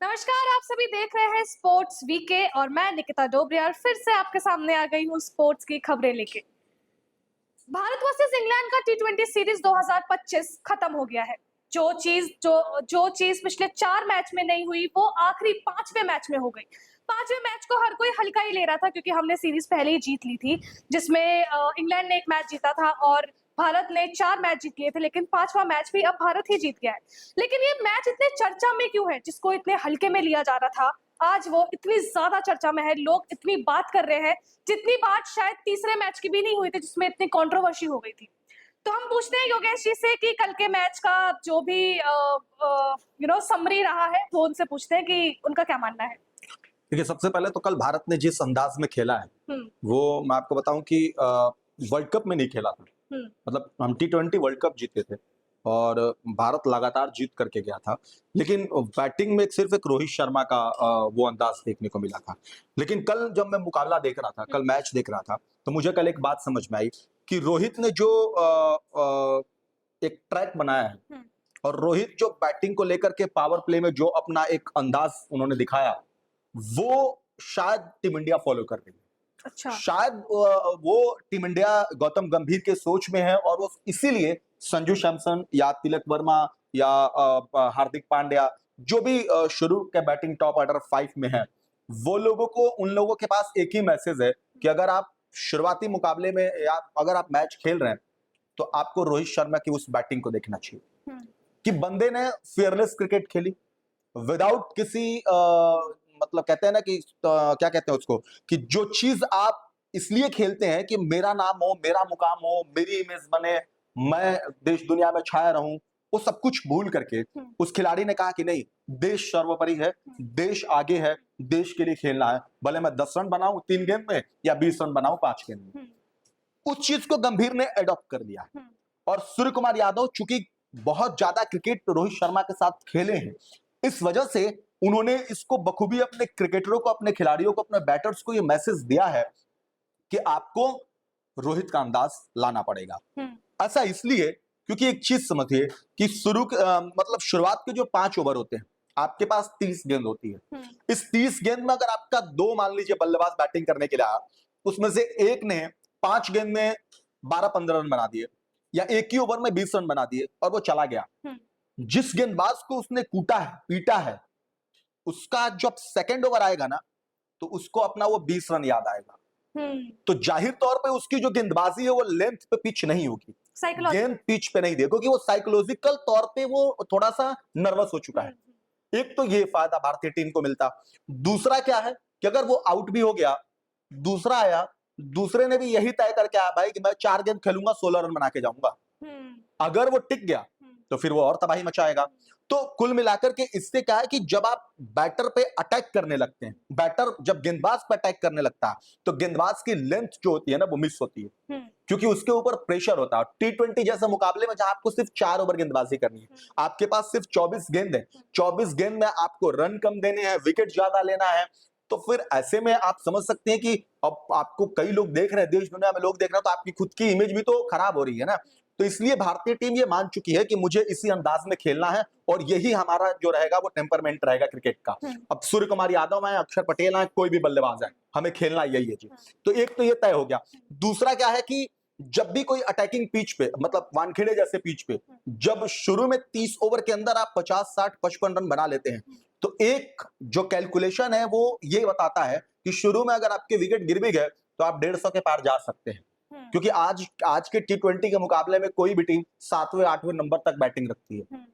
नमस्कार, आप सभी देख रहे हैं स्पोर्ट्स वीके और मैं निकिता डोबरियाल फिर से आपके सामने आ गई हूँ स्पोर्ट्स की खबरें लेके। भारत वर्सेस इंग्लैंड का टी20 सीरीज 2025 खत्म हो गया है। जो चीज पिछले 4 मैच में नहीं हुई वो आखिरी 5वें मैच में हो गई। 5वें मैच को हर कोई हल्का ही ले रहा था क्योंकि हमने सीरीज पहले ही जीत ली थी, जिसमें इंग्लैंड ने 1 मैच जीता था और भारत ने 4 मैच जीत लिए थे, लेकिन 5वां मैच भी अब भारत ही जीत गया है। लेकिन ये मैच इतने चर्चा में क्यों है, जिसको इतने हल्के में लिया जा रहा था, आज वो इतनी ज्यादा चर्चा में है, लोग इतनी बात कर रहे हैं जितनी बात शायद तीसरे मैच की भी नहीं हुई थी जिसमें इतनी कंट्रोवर्सी हो गई थी। तो हम पूछते हैं योगेश जी से कि कल के मैच का जो भी समरी रहा है वो उनसे पूछते हैं कि उनका क्या मानना है। देखिए, सबसे पहले तो कल भारत ने जिस अंदाज में खेला है वो मैं आपको बताऊं कि वर्ल्ड कप में नहीं खेला था। मतलब हम टी20 वर्ल्ड कप जीते थे और भारत लगातार जीत करके गया था, लेकिन बैटिंग में सिर्फ एक रोहित शर्मा का वो अंदाज देखने को मिला था। लेकिन कल जब मैं मुकाबला देख रहा था, कल मैच देख रहा था, तो मुझे कल एक बात समझ में आई कि रोहित ने जो एक ट्रैक बनाया है और रोहित जो बैटिंग को लेकर के पावर प्ले में जो अपना एक अंदाज उन्होंने दिखाया, वो शायद टीम इंडिया फॉलो कर रही है। अच्छा। शायद वो टीम इंडिया गौतम गंभीर के सोच में है और वो इसीलिए संजू सैमसन या तिलक वर्मा या हार्दिक पांड्या जो भी शुरू के बैटिंग टॉप ऑर्डर 5 में है, वो लोगों को उन लोगों के पास एक ही मैसेज है कि अगर आप शुरुआती मुकाबले में या अगर आप मैच खेल रहे हैं तो आपको रोहित शर्मा की उस बैटिंग को देखना चाहिए कि बंदे ने फियरलेस क्रिकेट खेली विदाउट किसी मतलब कहते हैं ना कि क्या कहते हैं उसको कि जो चीज आप इसलिए खेलते हैं कि मेरा नाम हो, मेरा मुकाम हो, मेरी इमेज बने, मैं देश दुनिया में छाया रहूं, वो सब कुछ भूल करके उस खिलाड़ी ने कहा कि नहीं, देश सर्वोपरि है, देश आगे है, देश के लिए खेलना है, भले मैं 10 रन बनाऊं 3 गेंद में या 20 रन बनाऊं 5 गेंद में। उस चीज को गंभीर ने एडॉप्ट कर लिया और सूर्य कुमार यादव चूंकि बहुत ज्यादा क्रिकेट रोहित शर्मा के साथ खेले हैं, इस वजह से उन्होंने इसको बखूबी अपने क्रिकेटरों को, अपने खिलाड़ियों को, अपने बैटर्स को ये मैसेज दिया है कि आपको रोहित का अंदाज लाना पड़ेगा। ऐसा इसलिए क्योंकि एक चीज समझिए कि मतलब शुरुआत के जो 5 ओवर होते हैं, आपके पास 30 गेंद होती है। इस 30 गेंद में अगर आपका 2 मान लीजिए बल्लेबाज बैटिंग करने के लिए आया, उसमें से एक ने 5 गेंद में 12-15 रन बना दिए या एक ही ओवर में 20 रन बना दिए और वो चला गया। जिस गेंदबाज को उसने कूटा है, पीटा है, उसका जब सेकंड ओवर आएगा ना तो उसको अपना वो 20 रन याद आएगा। तो जाहिर तौर पे उसकी जो गेंदबाजी है वो लेंथ पे पिच नहीं होगी, गेंद पिच पे नहीं दे, क्योंकि वो साइकोलॉजिकल तौर पे वो थोड़ा सा नर्वस हो चुका है। एक तो ये फायदा भारतीय टीम को मिलता। दूसरा क्या है कि अगर वो आउट भी हो गया, दूसरा आया, दूसरे ने भी यही तय करके आया भाई कि मैं 4 गेंद खेलूंगा, 16 रन बना के जाऊंगा। अगर वो टिक गया तो फिर वो और तबाही मचाएगा। तो कुल मिलाकर के इससे क्या है कि जब आप बैटर पे अटैक करने लगते हैं, बैटर जब गेंदबाज पे अटैक करने लगता है तो गेंदबाज की लेंथ जो होती है ना वो मिस होती है, क्योंकि उसके ऊपर प्रेशर होता है। टी20 जैसे मुकाबले में जहां आपको सिर्फ 4 ओवर गेंदबाजी करनी है, आपके पास सिर्फ 24 गेंद है, 24 गेंद में आपको रन कम देने हैं, विकेट ज्यादा लेना है, तो फिर ऐसे में आप समझ सकते हैं कि अब आपको कई लोग देख रहे हैं, देश दुनिया में लोग देख रहे हैं, तो आपकी खुद की इमेज भी तो खराब हो रही है ना। तो इसलिए भारतीय टीम ये मान चुकी है कि मुझे इसी अंदाज में खेलना है और यही हमारा जो रहेगा वो टेम्परमेंट रहेगा क्रिकेट का। अब सूर्य कुमार यादव है, अक्षर पटेल है, कोई भी बल्लेबाज है, हमें खेलना यही है जी। तो एक तो ये तय हो गया। दूसरा क्या है कि जब भी कोई अटैकिंग पिच पे, मतलब वानखेड़े जैसे पिच पे, जब शुरू में 30 ओवर के अंदर आप 50, 60, 55 रन बना लेते हैं, तो एक जो कैलकुलेशन है वो ये बताता है कि शुरू में अगर आपके विकेट गिर भी गए तो आप 150 के पार जा सकते हैं, क्योंकि आज के टी20 के मुकाबले में कोई भी टीम 7वें 8वें नंबर तक बैटिंग रखती है,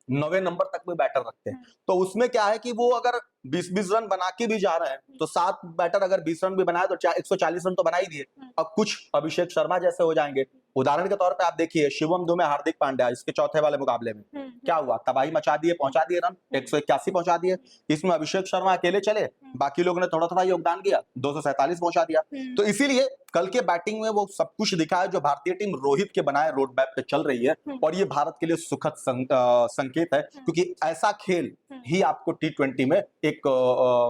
9वें नंबर तक भी बैटर रखते हैं। तो उसमें क्या है कि वो अगर 20-20 रन बना के भी जा रहे हैं तो 7 बैटर अगर 20 रन भी बनाए तो 140 रन तो बना ही दिए। अब कुछ अभिषेक शर्मा जैसे हो जाएंगे। उदाहरण के तौर पे आप देखिए शिवम दुबे, हार्दिक पांड्या, इसके चौथे वाले मुकाबले में क्या हुआ, तबाही मचा दिए, पहुंचा दिए रन, 181 पहुंचा दिए। इसमें अभिषेक शर्मा अकेले चले, बाकी लोगों ने थोड़ा थोड़ा योगदान किया, 247 पहुंचा दिया। तो इसीलिए कल के बैटिंग में वो सब कुछ दिखा है जो भारतीय टीम रोहित के बनाए रोड मैप पे चल रही है, और ये भारत के लिए सुखद संकेत है, क्योंकि ऐसा खेल ही आपको T20 में एक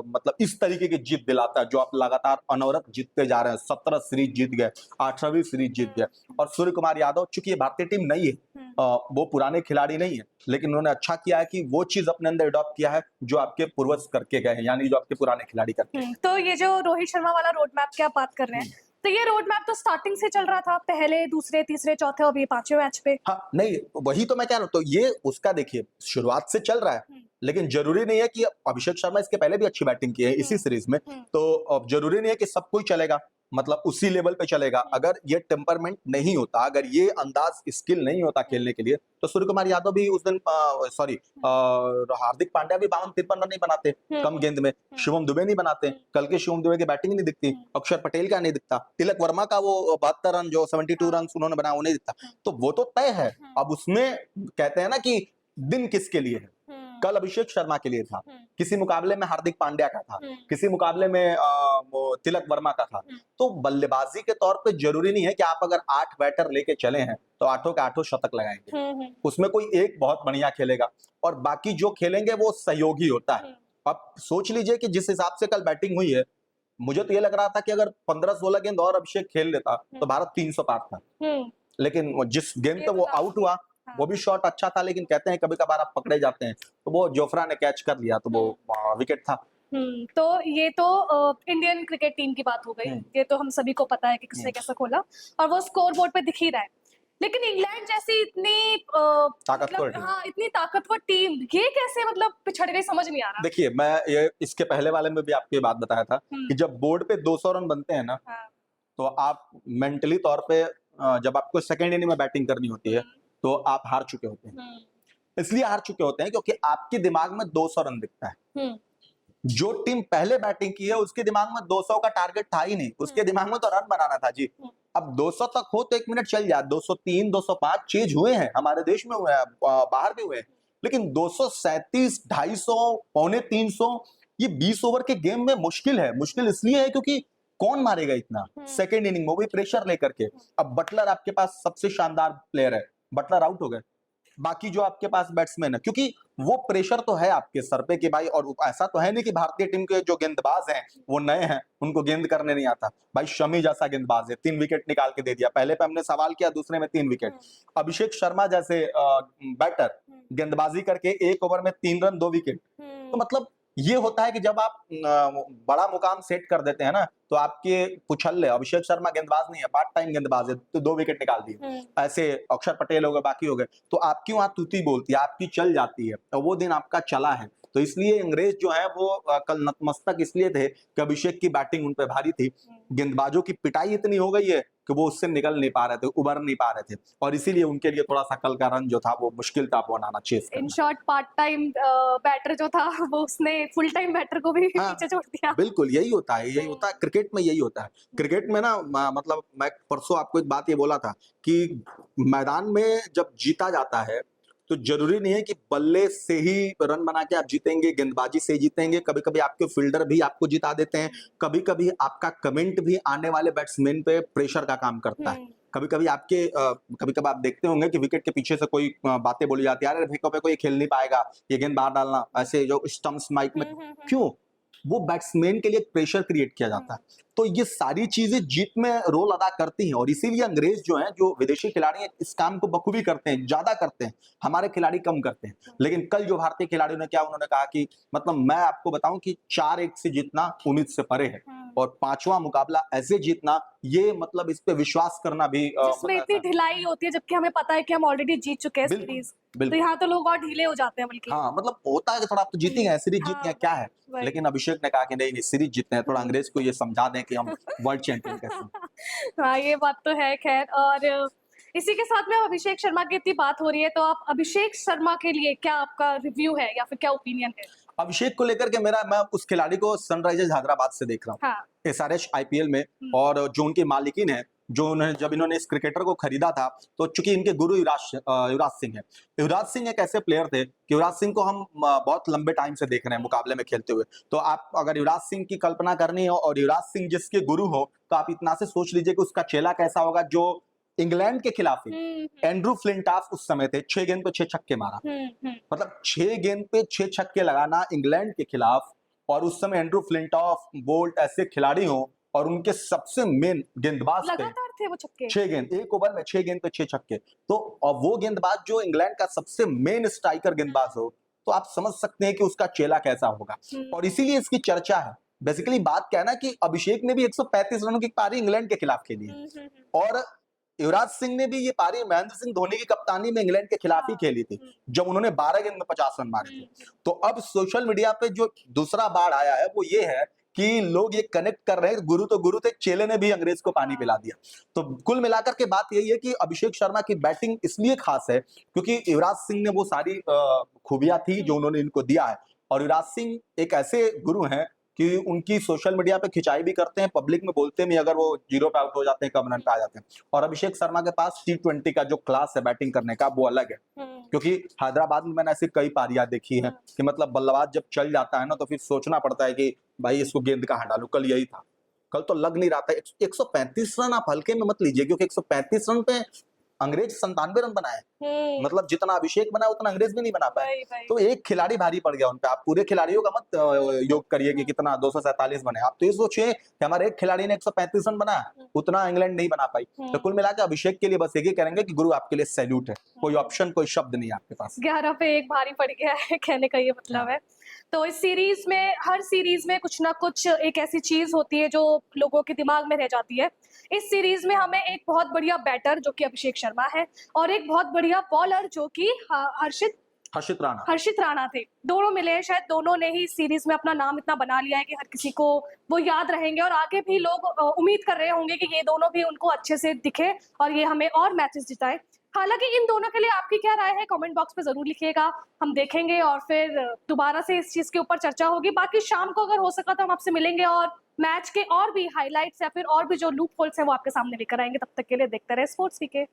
मतलब इस तरीके की जीत दिलाता है जो आप लगातार अनवरत जीतते जा रहे हैं। 17 सीरीज जीत गए, 18वीं सीरीज जीत गए, और सूर्य कुमार यादव, चूंकि ये भारतीय टीम नहीं है, वो पुराने खिलाड़ी नहीं है, लेकिन उन्होंने अच्छा किया है कि वो चीज अपने अंदर अडॉप्ट किया है जो आपके पूर्वज करके गए हैं, यानी जो आपके पुराने खिलाड़ी करके गए हैं। तो ये जो रोहित शर्मा वाला रोड मैप की आप बात कर रहे हैं, तो ये रोड मैप तो स्टार्टिंग से चल रहा था, पहले, दूसरे, तीसरे, चौथे और ये पांचवें मैच पे। हाँ, नहीं, वही तो मैं कह रहा हूँ, तो ये उसका देखिए शुरुआत से चल रहा है, लेकिन जरूरी नहीं है कि अभिषेक शर्मा इसके पहले भी अच्छी बैटिंग की है इसी सीरीज में, तो अब जरूरी नहीं है कि सब कुछ चलेगा, मतलब उसी लेवल पे चलेगा। अगर ये टेम्परमेंट नहीं होता, अगर ये अंदाज स्किल नहीं होता खेलने के लिए, तो सूर्य कुमार यादव भी उस दिन सॉरी हार्दिक पांड्या भी 52-53 रन नहीं बनाते कम गेंद में, शिवम दुबे नहीं बनाते, कल के शिवम दुबे की बैटिंग नहीं दिखती, अक्षर पटेल का नहीं दिखता, तिलक वर्मा का वो 72 रन जो 72 रन उन्होंने बनाया वो नहीं दिखता, तो वो तो तय है। अब उसमें कहते हैं ना कि दिन किसके लिए है, कल अभिषेक शर्मा के लिए था, किसी मुकाबले में हार्दिक पांड्या का था, किसी मुकाबले में वो तिलक वर्मा का था। तो बल्लेबाजी के तौर पे जरूरी नहीं है कि आप अगर 8 बैटर लेके चले हैं तो 8 के 8 शतक लगाएंगे, उसमें कोई एक बहुत बढ़िया खेलेगा और बाकी जो खेलेंगे वो सहयोगी होता है। अब सोच लीजिए कि जिस हिसाब से कल बैटिंग हुई है, मुझे तो ये लग रहा था कि अगर 15-16 गेंद और अभिषेक खेल लेता तो भारत 300 पार था, लेकिन जिस गेंद पे वो आउट हुआ वो भी शॉट अच्छा था, लेकिन कहते हैं कभी कभार आप पकड़े जाते हैं, तो वो जोफ्रा ने कैच कर लिया तो वो विकेट था। तो ये तो इंडियन क्रिकेट टीम की बात हो गई, ये तो हम सभी को पता है कि किसने कैसे खोला और वो स्कोर बोर्ड पे दिख ही रहा है। लेकिन इंग्लैंड जैसी इतनी ताकतवर टीम, हाँ, इतनी ताकतवर टीम ये कैसे मतलब पिछड़ गई, समझ नहीं आ रहा। देखिए मैं ये इसके पहले वाले में भी आपको ये बात बताया था कि जब बोर्ड पे 200 रन बनते हैं ना, तो आप मेंटली तौर पे जब आपको सेकेंड इनिंग में बैटिंग करनी होती है तो आप हार चुके होते हैं। इसलिए हार चुके होते हैं क्योंकि आपके दिमाग में 200 रन दिखता है। जो टीम पहले बैटिंग की है उसके दिमाग में 200 का टारगेट था ही नहीं, उसके दिमाग में तो रन बनाना था जी। अब 200 तक हो तो 1 मिनट चल जाए, 203, 205 चेज हुए हैं, हमारे देश में हुए हैं, बाहर भी हुए हैं, लेकिन 237, 250, पौने 300 ये 20 ओवर के गेम में मुश्किल है। मुश्किल इसलिए है क्योंकि कौन मारेगा इतना सेकेंड इनिंग में, वो भी प्रेशर लेकर के। अब बटलर आपके पास सबसे शानदार प्लेयर है, बटलर आउट हो गए, बाकी जो आपके पास बैट्समैन है, क्योंकि वो प्रेशर तो है आपके सर पे कि भाई, और ऐसा तो है नहीं कि भारतीय टीम के जो गेंदबाज हैं वो नए हैं, उनको गेंद करने नहीं आता। भाई शमी जैसा गेंदबाज है, 3 विकेट निकाल के दे दिया, पहले पे हमने सवाल किया, दूसरे में 3 विकेट। अभिषेक शर्मा जैसे बैटर गेंदबाजी करके 1 ओवर में 3 रन 2 विकेट। तो मतलब ये होता है कि जब आप बड़ा मुकाम सेट कर देते हैं ना, तो आपके पुछल्ले, अभिषेक शर्मा गेंदबाज नहीं है, पार्ट टाइम गेंदबाज है, तो 2 विकेट निकाल दिए। ऐसे अक्षर पटेल हो गए, बाकी हो गए, तो आपकी वहां तूती बोलती है, आपकी चल जाती है, तो वो दिन आपका चला है। तो इसलिए अंग्रेज जो है वो कल नतमस्तक इसलिए थे कि अभिषेक की बैटिंग उन पे भारी थी, गेंदबाजों की पिटाई इतनी हो गई है कि वो उससे निकल नहीं पा रहे थे, उबर नहीं पा रहे थे, और इसीलिए उनके लिए थोड़ा सा कल का रन जो था वो मुश्किल था बनाना चेस करना। In short part time batter जो था वो उसने फुल टाइम बैटर को भी पीछे छोड़ दिया। बिल्कुल यही होता है, यही होता है क्रिकेट में, यही होता है क्रिकेट में ना। मतलब मैं परसों आपको एक बात ये बोला था कि मैदान में जब जीता जाता है तो जरूरी नहीं है कि बल्ले से ही रन बना के आप जीतेंगे, गेंदबाजी से जीतेंगे, कभी कभी आपके फील्डर भी आपको जिता देते हैं, कभी कभी आपका कमेंट भी आने वाले बैट्समैन पे प्रेशर का काम करता है। कभी कभी आपके कभी कभी आप देखते होंगे कि विकेट के पीछे से कोई बातें बोली जाती है, अरे फेंको फेंको ये खेल नहीं पाएगा, ये गेंद बाहर डालना, ऐसे जो स्टंप्स माइक में, क्यों? वो बैट्समैन के लिए एक प्रेशर क्रिएट किया जाता है। तो ये सारी चीजें जीत में रोल अदा करती हैं, और इसीलिए अंग्रेज जो हैं, जो विदेशी खिलाड़ी हैं, इस काम को बखूबी करते हैं, ज्यादा करते हैं, हमारे खिलाड़ी कम करते हैं। लेकिन कल जो भारतीय खिलाड़ियों ने किया, उन्होंने कहा कि मतलब मैं आपको बताऊं कि 4-1 से जीतना उम्मीद से परे है, और 5वां मुकाबला ऐसे जीतना, ये मतलब इस पे विश्वास करना भी जिसमें इतनी ढिलाई होती है, जबकि हमें पता है कि हम ऑलरेडी जीत चुके हैं सीरीज, तो यहाँ तो लोग और ढीले हो जाते हैं बल्कि। हाँ, मतलब होता है कि थोड़ा आप तो जीतेंगे, सीरीज जीत गए, क्या है, लेकिन अभिषेक ने कहा कि नहीं नहीं, सीरीज जीतते हैं, थोड़ा अंग्रेज को ये समझा दें कि हम वर्ल्ड चैंपियन कैसे हैं। हाँ, ये बात तो है। खैर, और इसी के साथ में अब अभिषेक शर्मा की इतनी बात हो रही है, तो आप अभिषेक शर्मा के लिए क्या आपका रिव्यू है या फिर क्या ओपिनियन है? अभिषेक को लेकर के मैं उस खिलाड़ी को सनराइजर्स हैदराबाद से देख रहा हूँ, SRH IPL में, और जो उनकी मालिकिन है जो उन्हें जब इन्होंने इस क्रिकेटर को खरीदा था, तो चूंकि इनके गुरु युवराज सिंह है। युवराज सिंह एक ऐसे प्लेयर थे कि युवराज सिंह को हम बहुत लंबे टाइम से देख रहे हैं मुकाबले में खेलते हुए। तो आप अगर युवराज सिंह की कल्पना करनी हो और युवराज सिंह जिसके गुरु हो, तो आप इतना से सोच लीजिए कि उसका चेला कैसा होगा जो इंग्लैंड के खिलाफ ही एंड्रू फ्लिंटाफ उस समय थे, 6 गेंद पे 6 छक्के मारा। मतलब 6 गेंद पे 6 छक्के लगाना इंग्लैंड के खिलाफ, और उस समय एंड्रू फ्लिंटॉफ, बोल्ट ऐसे खिलाड़ी हो और उनके सबसे मेन गेंदबाज थे। लगातार थे वो छक्के। 6 गेंद, एक ओवर में 6 गेंद पे 6 छक्के। तो और वो गेंदबाज जो इंग्लैंड का सबसे मेन स्ट्राइकर गेंदबाज हो, तो आप समझ सकते हैं कि उसका चेला कैसा होगा। और इसीलिए इसकी चर्चा है। बेसिकली बात क्या है ना कि अभिषेक ने भी 135 रनों की पारी इंग्लैंड के खिलाफ खेली है, और युवराज सिंह ने भी ये पारी महेंद्र सिंह धोनी की कप्तानी में इंग्लैंड के खिलाफ ही खेली थी, जब उन्होंने 12 गेंद में 50 रन मारे थे। तो अब सोशल मीडिया पे जो दूसरा बाढ़ आया है वो ये है कि लोग ये कनेक्ट कर रहे हैं, गुरु तो गुरु थे, चेले ने भी अंग्रेज को पानी पिला दिया। तो कुल मिलाकर के बात यही है कि अभिषेक शर्मा की बैटिंग इसलिए खास है क्योंकि युवराज सिंह ने वो सारी खूबियां थी जो उन्होंने इनको दिया है। और युवराज सिंह एक ऐसे गुरु हैं कि उनकी सोशल मीडिया पे खिंचाई भी करते हैं, पब्लिक में बोलते हैं अगर वो 0 पे आउट हो जाते हैं, कम रन पे आ जाते हैं। और अभिषेक शर्मा के पास T20 का जो क्लास है बैटिंग करने का वो अलग है, क्योंकि हैदराबाद में मैंने ऐसी कई पारियां देखी हैं कि मतलब बल्लेबाज जब चल जाता है ना तो फिर सोचना पड़ता है कि भाई इसको गेंद कहाँ डालूं। कल यही था, कल तो लग नहीं रहा था। 135 रन आप हल्के में मत लीजिए, क्योंकि 135 रन पे अंग्रेज 97 रन बनाए, मतलब जितना अभिषेक बना उतना अंग्रेज भी नहीं बना पाए। तो एक खिलाड़ी भारी पड़ गया उनपे। आप पूरे खिलाड़ियों का मत योग करिए कि कितना 247 बने, आप तो ये सोचिए कि हमारे एक खिलाड़ी ने 135 रन बनाया, उतना इंग्लैंड नहीं बना पाई। तो कुल मिलाकर अभिषेक के लिए बस एक ही करेंगे कि गुरु आपके लिए सैल्यूट है, कोई ऑप्शन कोई शब्द नहीं आपके पास। 11 पे 1 भारी पड़ गया है कहने का ये मतलब है। तो इस सीरीज में, हर सीरीज में कुछ ना कुछ एक ऐसी चीज होती है जो लोगों के दिमाग में रह जाती है। इस सीरीज में हमें एक बहुत बढ़िया बैटर जो कि अभिषेक शर्मा है, और एक बहुत बढ़िया बॉलर जो कि हर्षित राणा थे। दोनों मिले, शायद दोनों ने ही सीरीज में अपना नाम इतना बना लिया है कि हर किसी को वो याद रहेंगे, और आगे भी लोग उम्मीद कर रहे होंगे कि ये दोनों भी उनको अच्छे से दिखे और ये हमें और मैचेस जिताए। हालांकि इन दोनों के लिए आपकी क्या राय है, कमेंट बॉक्स में जरूर लिखिएगा, हम देखेंगे और फिर दोबारा से इस चीज के ऊपर चर्चा होगी। बाकी शाम को अगर हो सका तो हम आपसे मिलेंगे और मैच के और भी हाइलाइट्स या फिर और भी जो लूप होल्स हैं वो आपके सामने लेकर आएंगे। तब तक के लिए देखते रहे स्पोर्ट्स वीके।